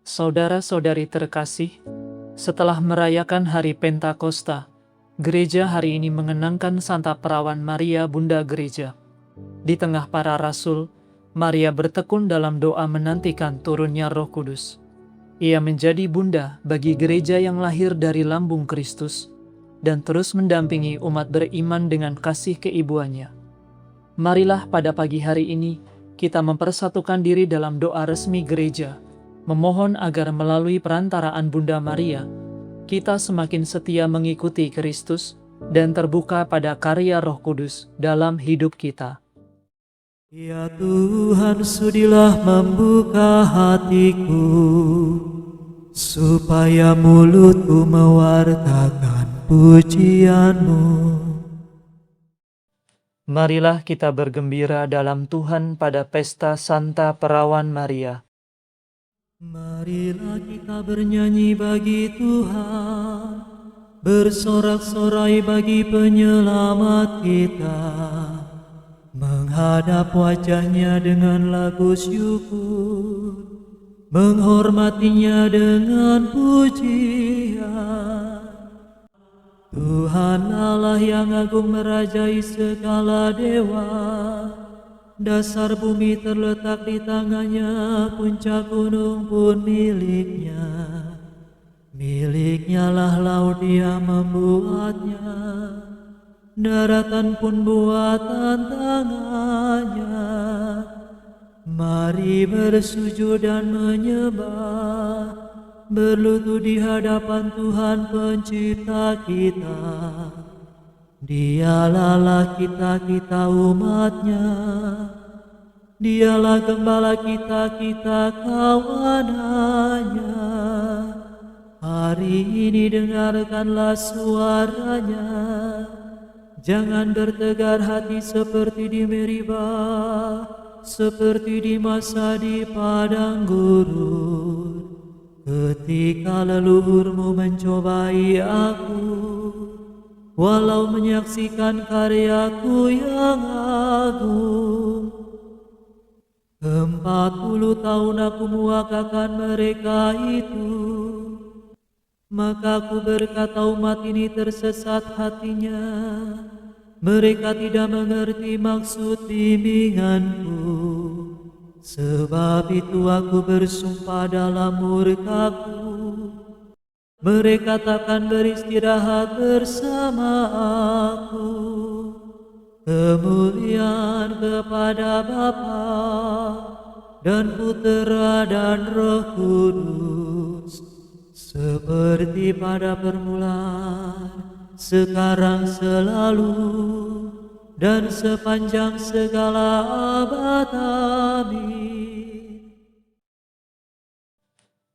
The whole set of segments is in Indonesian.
Saudara-saudari terkasih, setelah merayakan hari Pentakosta, gereja hari ini mengenangkan Santa Perawan Maria, Bunda Gereja. Di tengah para rasul, Maria bertekun dalam doa menantikan turunnya Roh Kudus. Ia menjadi bunda bagi gereja yang lahir dari lambung Kristus dan terus mendampingi umat beriman dengan kasih keibuannya. Marilah pada pagi hari ini kita mempersatukan diri dalam doa resmi gereja, memohon agar melalui perantaraan Bunda Maria, kita semakin setia mengikuti Kristus dan terbuka pada karya Roh Kudus dalam hidup kita. Ya Tuhan, sudilah membuka hatiku, supaya mulutku mewartakan pujian-Mu. Marilah kita bergembira dalam Tuhan pada pesta Santa Perawan Maria. Marilah kita bernyanyi bagi Tuhan, bersorak-sorai bagi penyelamat kita, menghadap wajahnya dengan lagu syukur, menghormatinya dengan pujian. Tuhan Allah yang agung merajai segala dewa, dasar bumi terletak di tangannya, puncak gunung pun miliknya. Miliknya lah laut, Dia membuatnya, daratan pun buatan tangannya. Mari bersujud dan menyembah, berlutut di hadapan Tuhan Pencipta kita. Dialah Allah kita, kita umatnya. Dialah gembala kita, kita kawanannya. Hari ini dengarkanlah suaranya. Jangan bertegar hati seperti di Meribah, seperti di masa di padang gurun, ketika leluhurmu mencobai aku, walau menyaksikan karyaku yang agung. 40 tahun aku muakakan mereka itu, maka aku berkata umat ini tersesat hatinya. Mereka tidak mengerti maksud bimbinganku. Sebab itu aku bersumpah dalam murkaku, mereka takkan beristirahat bersama aku. Kemuliaan kepada Bapa dan Putera dan Roh Kudus, seperti pada permulaan, sekarang, selalu, dan sepanjang segala abad. Amin.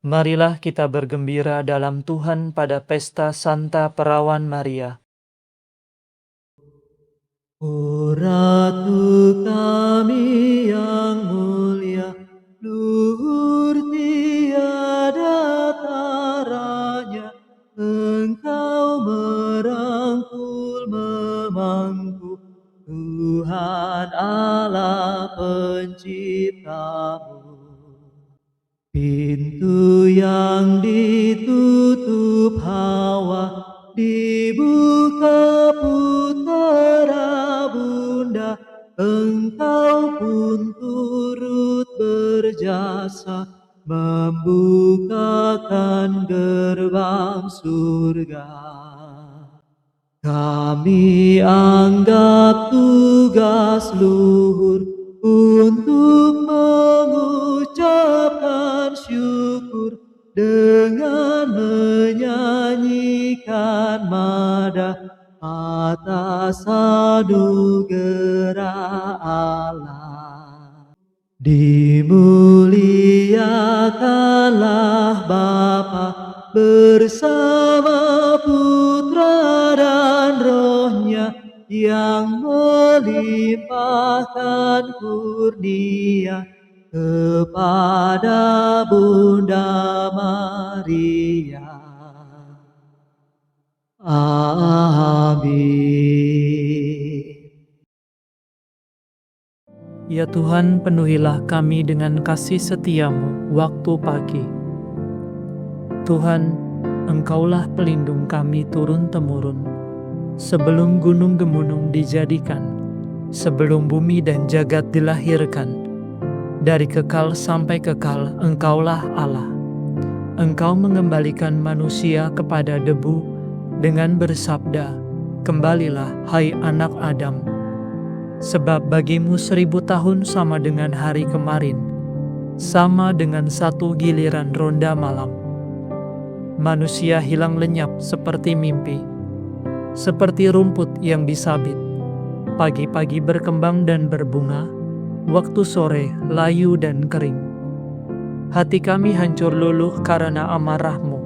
Marilah kita bergembira dalam Tuhan pada pesta Santa Perawan Maria. O Ratu kami yang mulia, luhur tiada taranya, Engkau merangkul memangku, Tuhan Allah Penciptamu. Pintu yang ditutup Hawa dibuka Putera Bunda, Engkau pun turut berjasa membukakan gerbang surga. Kami anggap tugas luhur untuk mengucapkan syukur dengan menyanyikan madah atas anugerah Allah. Dimuliakanlah Bapa bersama Putra dan Roh-Nya, yang melimpahkan kurnia kepada Bunda Maria. Amin. Ya Tuhan, penuhilah kami dengan kasih setiamu waktu pagi, Tuhan, Engkaulah pelindung kami turun-temurun. Sebelum gunung-gemunung dijadikan, sebelum bumi dan jagat dilahirkan, dari kekal sampai kekal Engkaulah Allah. Engkau mengembalikan manusia kepada debu dengan bersabda, "Kembalilah, hai anak Adam." Sebab bagimu 1000 tahun sama dengan hari kemarin, sama dengan 1 giliran ronda malam. Manusia hilang lenyap seperti mimpi, seperti rumput yang disabit. Pagi-pagi berkembang dan berbunga, waktu sore layu dan kering. Hati kami hancur luluh karena amarah-Mu,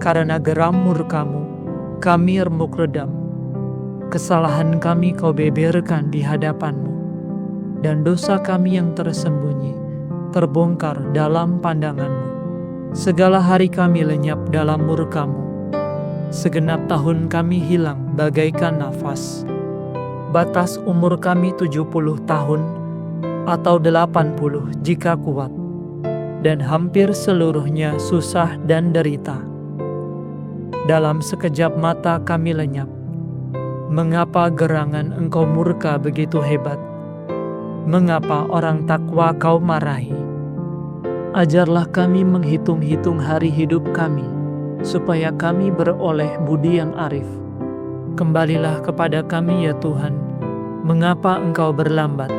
karena geram murka-Mu, kami remuk redam. Kesalahan kami Kau beberkan di hadapan-Mu, dan dosa kami yang tersembunyi terbongkar dalam pandangan-Mu. Segala hari kami lenyap dalam murka-Mu, segenap tahun kami hilang bagaikan nafas. Batas umur kami 70 tahun, atau 80 jika kuat, dan hampir seluruhnya susah dan derita. Dalam sekejap mata kami lenyap. Mengapa gerangan Engkau murka begitu hebat? Mengapa orang takwa Kau marahi? Ajarlah kami menghitung-hitung hari hidup kami, supaya kami beroleh budi yang arif. Kembalilah kepada kami ya Tuhan, mengapa Engkau berlambat?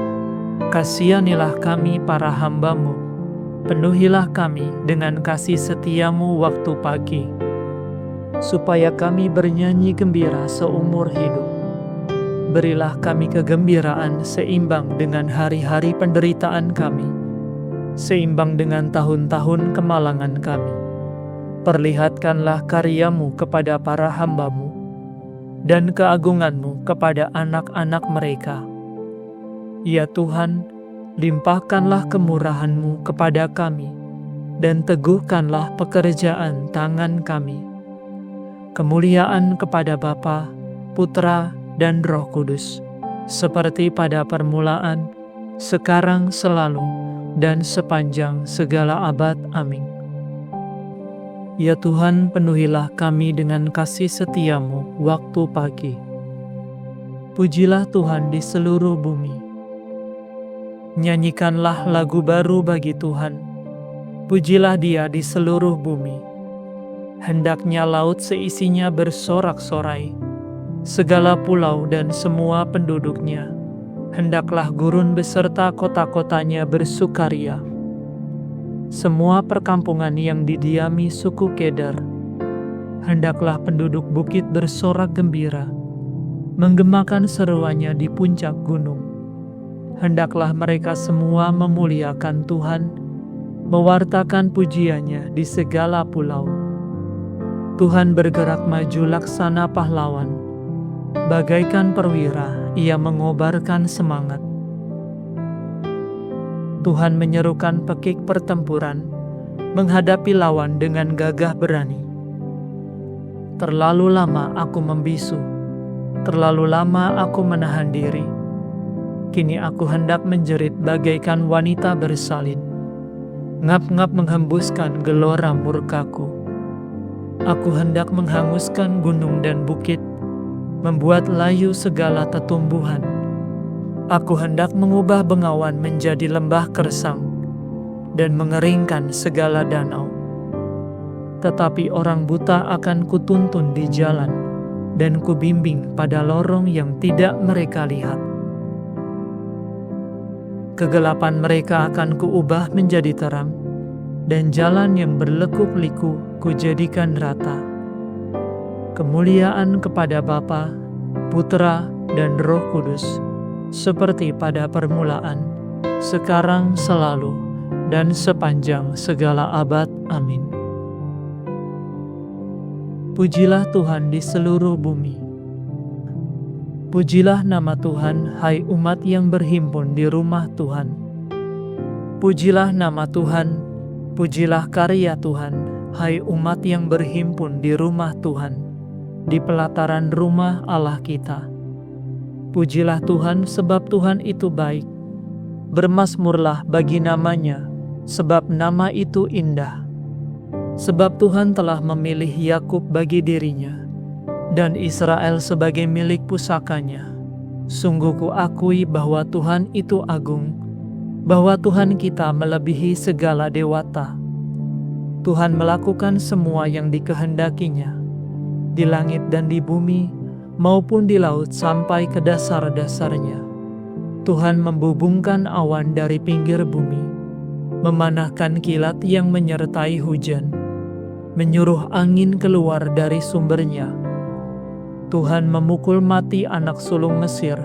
Kasihanilah kami para hamba-Mu, penuhilah kami dengan kasih setia-Mu waktu pagi, supaya kami bernyanyi gembira seumur hidup. Berilah kami kegembiraan seimbang dengan hari-hari penderitaan kami, seimbang dengan tahun-tahun kemalangan kami. Perlihatkanlah karya-Mu kepada para hamba-Mu, dan keagungan-Mu kepada anak-anak mereka. Ya Tuhan, limpahkanlah kemurahan-Mu kepada kami, dan teguhkanlah pekerjaan tangan kami. Kemuliaan kepada Bapa, Putra, dan Roh Kudus, seperti pada permulaan, sekarang, selalu, dan sepanjang segala abad. Amin. Ya Tuhan, penuhilah kami dengan kasih setia-Mu waktu pagi. Pujilah Tuhan di seluruh bumi. Nyanyikanlah lagu baru bagi Tuhan. Pujilah Dia di seluruh bumi. Hendaknya laut seisinya bersorak-sorai, segala pulau dan semua penduduknya. Hendaklah gurun beserta kota-kotanya bersukaria. Semua perkampungan yang didiami suku Kedar. Hendaklah penduduk bukit bersorak gembira, menggemakan seruannya di puncak gunung. Hendaklah mereka semua memuliakan Tuhan, mewartakan pujiannya di segala pulau. Tuhan bergerak maju laksana pahlawan, bagaikan perwira Ia mengobarkan semangat. Tuhan menyerukan pekik pertempuran, menghadapi lawan dengan gagah berani. Terlalu lama aku membisu, terlalu lama aku menahan diri. Kini aku hendak menjerit bagaikan wanita bersalin, ngap-ngap menghembuskan gelora murkaku. Aku hendak menghanguskan gunung dan bukit, membuat layu segala tetumbuhan. Aku hendak mengubah bengawan menjadi lembah kersang, dan mengeringkan segala danau. Tetapi orang buta akan kutuntun di jalan, dan kubimbing pada lorong yang tidak mereka lihat. Kegelapan mereka akan kuubah menjadi terang, dan jalan yang berlekuk-liku kujadikan rata. Kemuliaan kepada Bapa, Putra, dan Roh Kudus, seperti pada permulaan, sekarang, selalu, dan sepanjang segala abad. Amin. Pujilah Tuhan di seluruh bumi. Pujilah nama Tuhan, hai umat yang berhimpun di rumah Tuhan. Pujilah nama Tuhan, pujilah karya Tuhan, hai umat yang berhimpun di rumah Tuhan, di pelataran rumah Allah kita. Pujilah Tuhan sebab Tuhan itu baik. Bermasmurlah bagi namanya, sebab nama itu indah. Sebab Tuhan telah memilih Yakub bagi dirinya, dan Israel sebagai milik pusakanya. Sungguh kuakui bahwa Tuhan itu agung, bahwa Tuhan kita melebihi segala dewata. Tuhan melakukan semua yang dikehendakinya, di langit dan di bumi, maupun di laut sampai ke dasar-dasarnya. Tuhan membubungkan awan dari pinggir bumi, memanahkan kilat yang menyertai hujan, menyuruh angin keluar dari sumbernya. Tuhan memukul mati anak sulung Mesir,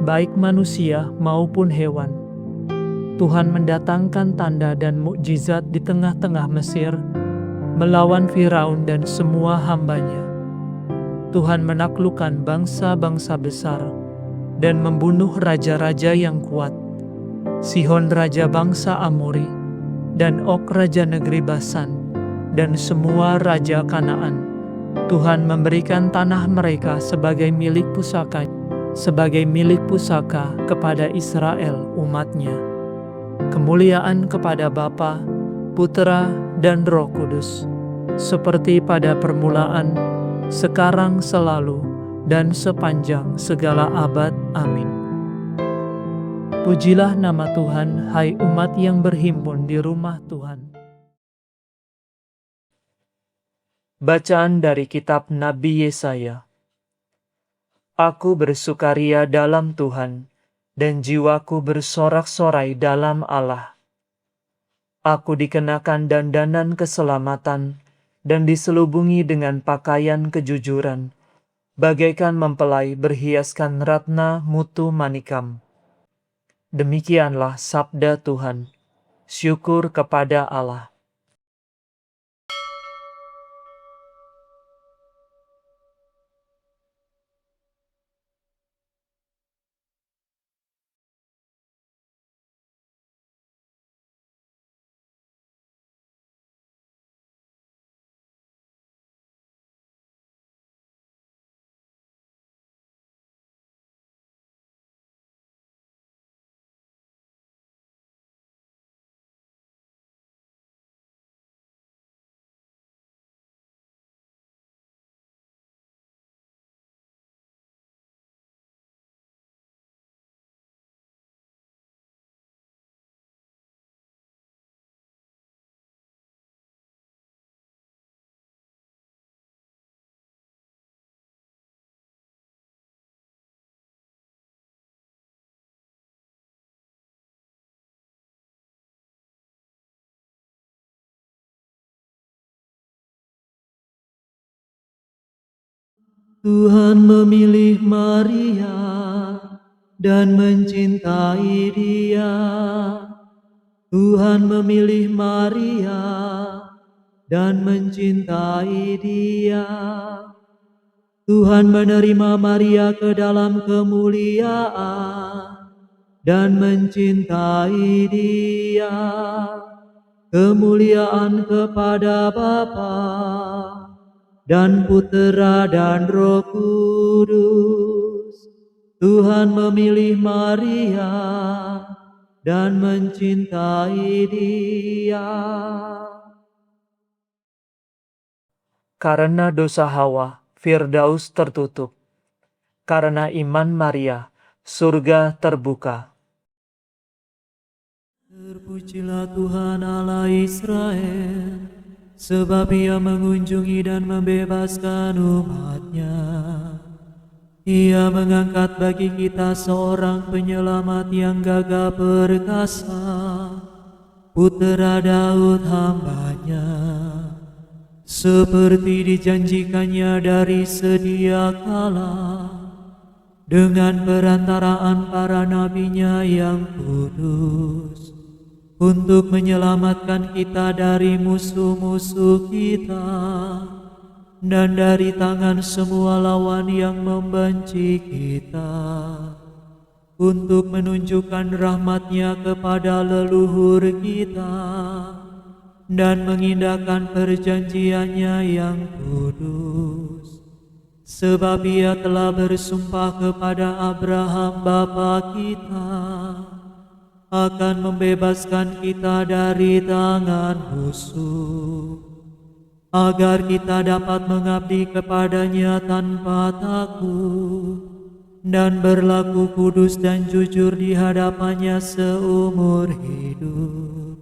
baik manusia maupun hewan. Tuhan mendatangkan tanda dan mukjizat di tengah-tengah Mesir, melawan Firaun dan semua hambanya. Tuhan menaklukkan bangsa-bangsa besar, dan membunuh raja-raja yang kuat, Sihon raja bangsa Amori, dan Og raja negeri Basan, dan semua raja Kanaan. Tuhan memberikan tanah mereka sebagai milik pusaka kepada Israel umatnya. Kemuliaan kepada Bapa, Putera, dan Roh Kudus, seperti pada permulaan, sekarang, selalu, dan sepanjang segala abad. Amin. Pujilah nama Tuhan, hai umat yang berhimpun di rumah Tuhan. Bacaan dari kitab Nabi Yesaya. Aku bersukaria dalam Tuhan, dan jiwaku bersorak-sorai dalam Allah. Aku dikenakan dandanan keselamatan, dan diselubungi dengan pakaian kejujuran, bagaikan mempelai berhiaskan ratna mutu manikam. Demikianlah sabda Tuhan. Syukur kepada Allah. Tuhan memilih Maria dan mencintai dia. Tuhan memilih Maria dan mencintai dia. Tuhan menerima Maria ke dalam kemuliaan dan mencintai dia. Kemuliaan kepada Bapa dan Putera dan Roh Kudus. Tuhan memilih Maria dan mencintai dia. Karena dosa Hawa, Firdaus tertutup. Karena iman Maria, surga terbuka. Terpujilah Tuhan Allah Israel, sebab Ia mengunjungi dan membebaskan umat-Nya. Ia mengangkat bagi kita seorang penyelamat yang gagah perkasa, Putera Daud hamba-Nya. Seperti dijanjikannya dari sedia kala, dengan perantaraan para nabi-Nya yang kudus, untuk menyelamatkan kita dari musuh-musuh kita dan dari tangan semua lawan yang membenci kita, untuk menunjukkan rahmat-Nya kepada leluhur kita dan mengindahkan perjanjian-Nya yang kudus. Sebab Ia telah bersumpah kepada Abraham bapa kita akan membebaskan kita dari tangan musuh agar kita dapat mengabdi kepadanya tanpa takut dan berlaku kudus dan jujur di hadapannya seumur hidup.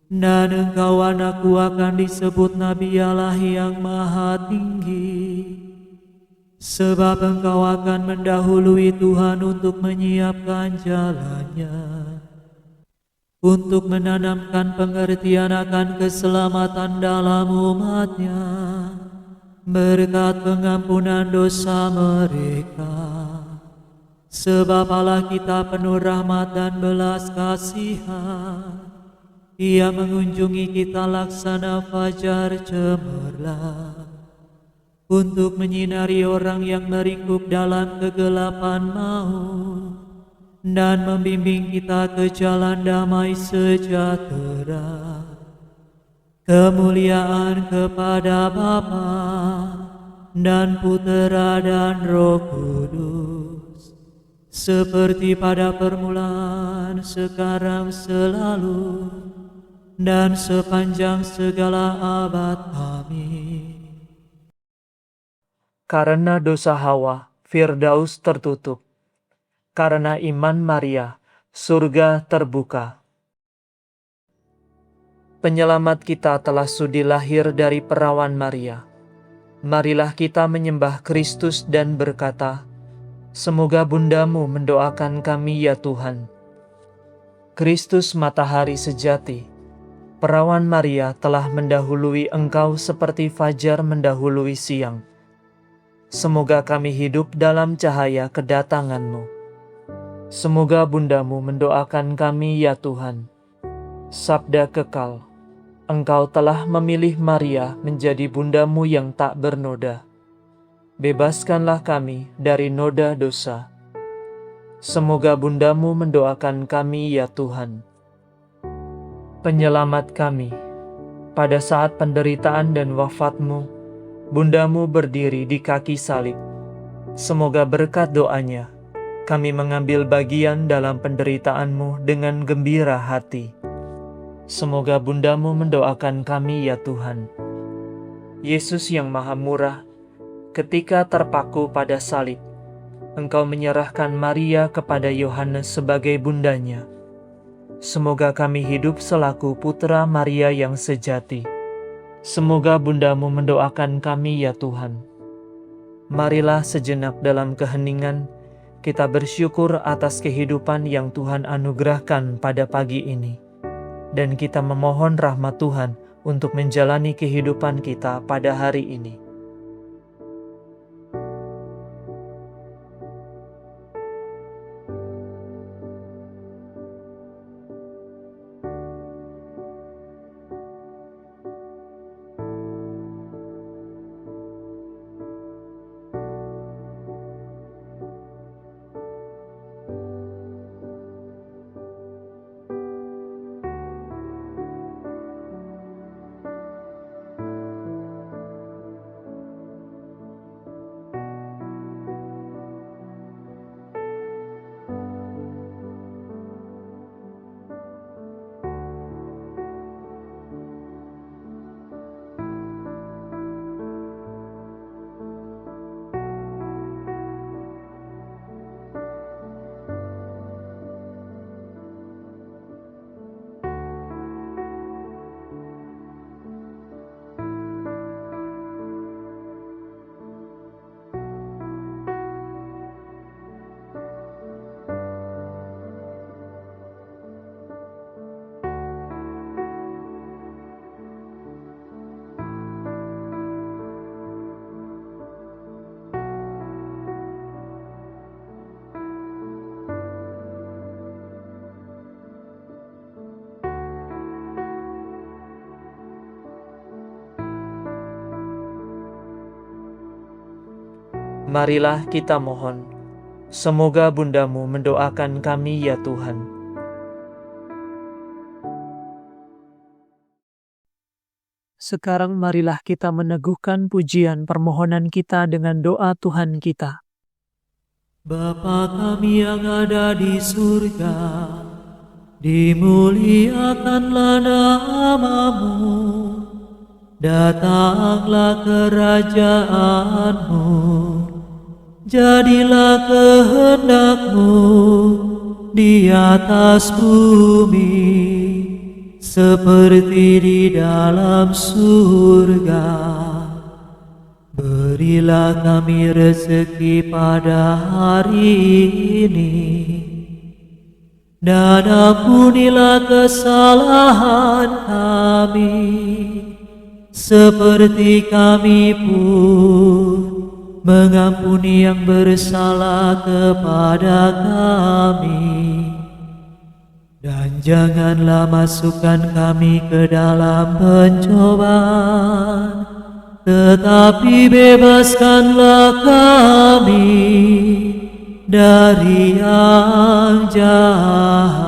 Dan engkau anakku akan disebut Nabi Allah yang Maha Tinggi, sebab engkau akan mendahului Tuhan untuk menyiapkan jalannya, untuk menanamkan pengertian akan keselamatan dalam umatnya, berkat pengampunan dosa mereka. Sebab Allah kita penuh rahmat dan belas kasihan, Ia mengunjungi kita laksana fajar cemerlang, untuk menyinari orang yang meringkuk dalam kegelapan maut, dan membimbing kita ke jalan damai sejahtera. Kemuliaan kepada Bapa dan Putera dan Roh Kudus, seperti pada permulaan, sekarang, selalu, dan sepanjang segala abad. Amin. Karena dosa Hawa, Firdaus tertutup. Karena iman Maria, surga terbuka. Penyelamat kita telah sudi lahir dari perawan Maria. Marilah kita menyembah Kristus dan berkata, semoga bundamu mendoakan kami ya Tuhan. Kristus matahari sejati, perawan Maria telah mendahului engkau seperti fajar mendahului siang. Semoga kami hidup dalam cahaya kedatangan-Mu. Semoga bundamu mendoakan kami ya Tuhan. Sabda kekal, engkau telah memilih Maria menjadi bundamu yang tak bernoda. Bebaskanlah kami dari noda dosa. Semoga bundamu mendoakan kami ya Tuhan. Penyelamat kami, pada saat penderitaan dan wafatmu, bundamu berdiri di kaki salib. Semoga berkat doanya, kami mengambil bagian dalam penderitaanmu dengan gembira hati. Semoga bundamu mendoakan kami ya Tuhan. Yesus yang maha murah, ketika terpaku pada salib, engkau menyerahkan Maria kepada Yohanes sebagai bundanya. Semoga kami hidup selaku putra Maria yang sejati. Semoga bundamu mendoakan kami ya Tuhan. Marilah sejenak dalam keheningan, kita bersyukur atas kehidupan yang Tuhan anugerahkan pada pagi ini. Dan kita memohon rahmat Tuhan untuk menjalani kehidupan kita pada hari ini. Marilah kita mohon, semoga bundamu mendoakan kami ya Tuhan. Sekarang marilah kita meneguhkan pujian permohonan kita dengan doa Tuhan kita. Bapa kami yang ada di surga, dimuliakanlah nama-Mu, Datanglah kerajaanmu, jadilah kehendak-Mu di atas bumi, seperti di dalam surga. Berilah kami rezeki pada hari ini, dan ampunilah kesalahan kami, seperti kami pun mengampuni yang bersalah kepada kami. Dan janganlah masukkan kami ke dalam pencobaan, tetapi bebaskanlah kami dari yang jahat.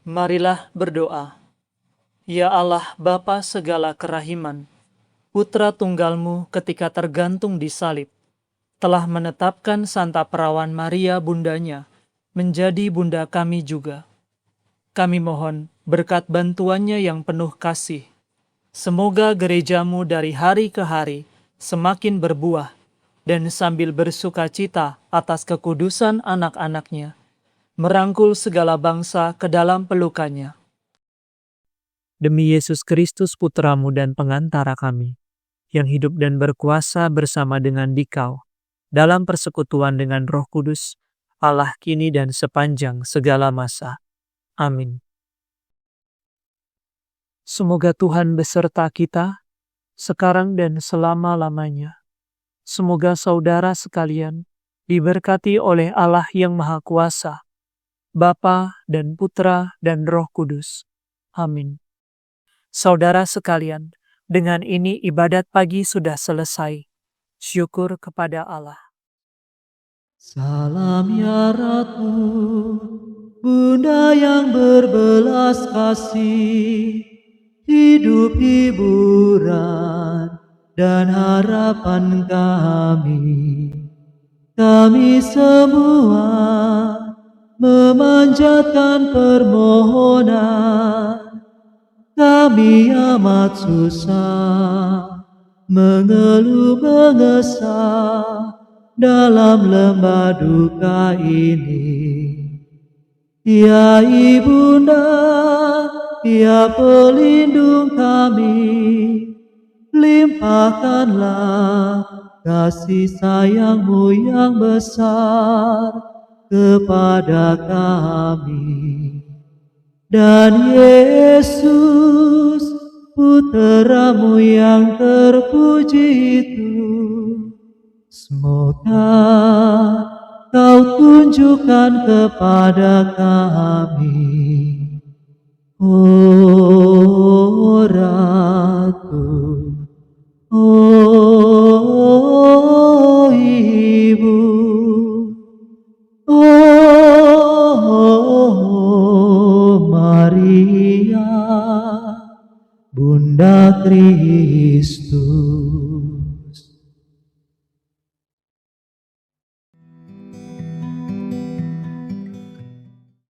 Marilah berdoa. Ya Allah, Bapa segala kerahiman, Putra Tunggal-Mu ketika tergantung di salib, telah menetapkan Santa Perawan Maria bundanya menjadi bunda kami juga. Kami mohon berkat bantuannya yang penuh kasih, semoga gereja-Mu dari hari ke hari semakin berbuah, dan sambil bersuka cita atas kekudusan anak-anaknya, merangkul segala bangsa ke dalam pelukannya. Demi Yesus Kristus Putra-Mu dan pengantara kami, yang hidup dan berkuasa bersama dengan Dikau, dalam persekutuan dengan Roh Kudus, Allah kini dan sepanjang segala masa. Amin. Semoga Tuhan beserta kita, sekarang dan selama-lamanya. Semoga saudara sekalian diberkati oleh Allah yang Maha Kuasa, Bapa dan Putra dan Roh Kudus. Amin. Saudara sekalian, dengan ini ibadat pagi sudah selesai. Syukur kepada Allah. Salam ya Ratu, Bunda yang berbelas kasih, hidup hiburan dan harapan kami. Kami semua memanjatkan permohonan, kami amat susah, mengeluh mengesah dalam lembah duka ini. Ya Ibunda, ya pelindung kami, limpahkanlah kasih sayang-Mu yang besar kepada kami. Dan Yesus, Putra-Mu yang terpuji itu, semoga Kau tunjukkan kepada kami, oh Ratu, oh Ibu, oh Maria, Bunda Kristus.